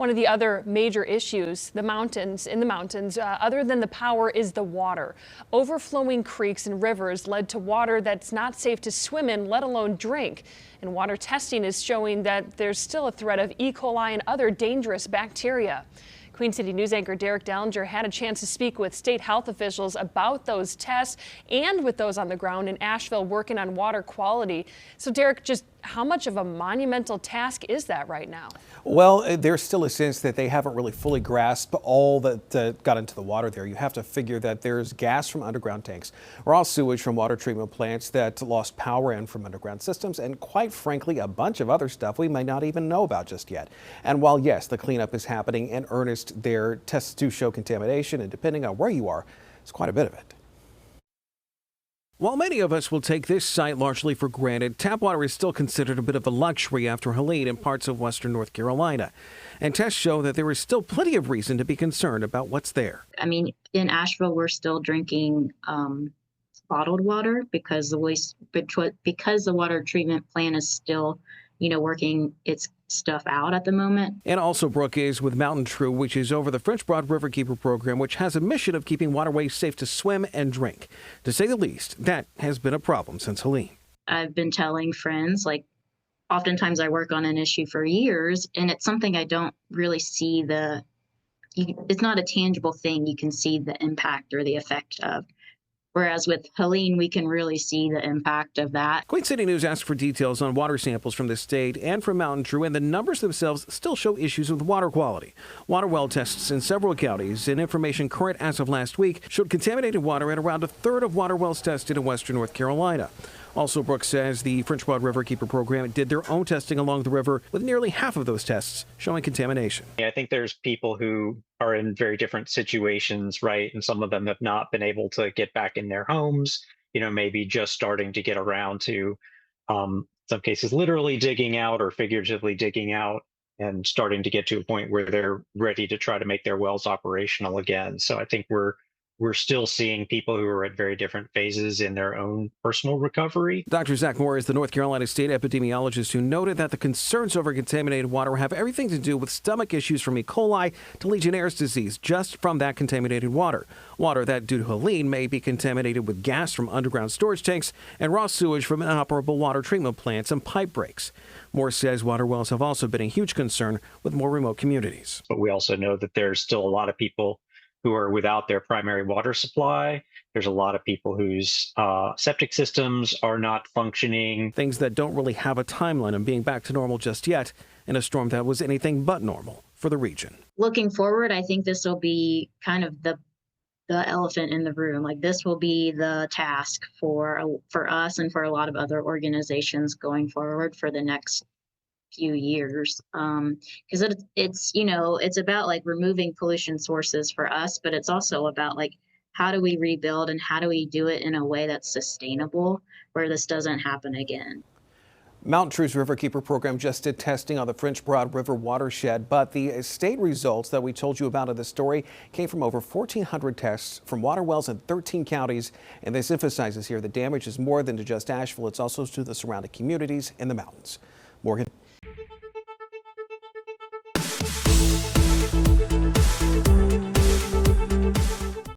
One of the other major issues, in the mountains, other than the power, is the water. Overflowing creeks and rivers led to water that's not safe to swim in, let alone drink. And water testing is showing that there's still a threat of E. coli and other dangerous bacteria. Queen City News anchor Derek Dellinger had a chance to speak with state health officials about those tests and with those on the ground in Asheville working on water quality. So Derek, just how much of a monumental task is that right now? Well, there's still a sense that they haven't really fully grasped all that got into the water there. You have to figure that there's gas from underground tanks, raw sewage from water treatment plants that lost power in from underground systems, and quite frankly, a bunch of other stuff we might not even know about just yet. And while, yes, the cleanup is happening in earnest, their tests do show contamination, and depending on where you are, it's quite a bit of it. While many of us will take this site largely for granted, tap water is still considered a bit of a luxury after Helene in parts of western North Carolina. And tests show that there is still plenty of reason to be concerned about what's there. I mean, in Asheville, we're still drinking bottled water because the water treatment plant is still, working its stuff out at the moment. And also Brooke is with Mountain True, which is over the French Broad Riverkeeper program, which has a mission of keeping waterways safe to swim and drink. To say the least, that has been a problem since Helene. I've been telling friends, oftentimes I work on an issue for years, and it's something I don't really see it's not a tangible thing you can see the impact or the effect of. Whereas with Helene, we can really see the impact of that. Queen City News asked for details on water samples from the state and from Mountain True, and the numbers themselves still show issues with water quality. Water well tests in several counties and information current as of last week showed contaminated water at around a third of water wells tested in western North Carolina. Also, Brooks says the French Broad Riverkeeper program did their own testing along the river, with nearly half of those tests showing contamination. I think there's people who are in very different situations, right? And some of them have not been able to get back in their homes, maybe just starting to get around to, some cases, literally digging out or figuratively digging out and starting to get to a point where they're ready to try to make their wells operational again. So I think we're still seeing people who are at very different phases in their own personal recovery. Dr. Zach Moore is the North Carolina state epidemiologist who noted that the concerns over contaminated water have everything to do with stomach issues from E. coli to Legionnaire's disease just from that contaminated water. Water that, due to Helene, may be contaminated with gas from underground storage tanks and raw sewage from inoperable water treatment plants and pipe breaks. Moore says water wells have also been a huge concern with more remote communities. But we also know that there's still a lot of people who are without their primary water supply. There's a lot of people whose septic systems are not functioning. Things that don't really have a timeline of being back to normal just yet, in a storm that was anything but normal for the region. Looking forward, I think this will be kind of the elephant in the room. This will be the task for us and for a lot of other organizations going forward for the next few years, because it's about removing pollution sources for us, but it's also about how do we rebuild and how do we do it in a way that's sustainable where this doesn't happen again. Mountain True's Riverkeeper program just did testing on the French Broad River watershed, but the state results that we told you about in this story came from over 1,400 tests from water wells in 13 counties. And this emphasizes here the damage is more than to just Asheville. It's also to the surrounding communities in the mountains. Morgan.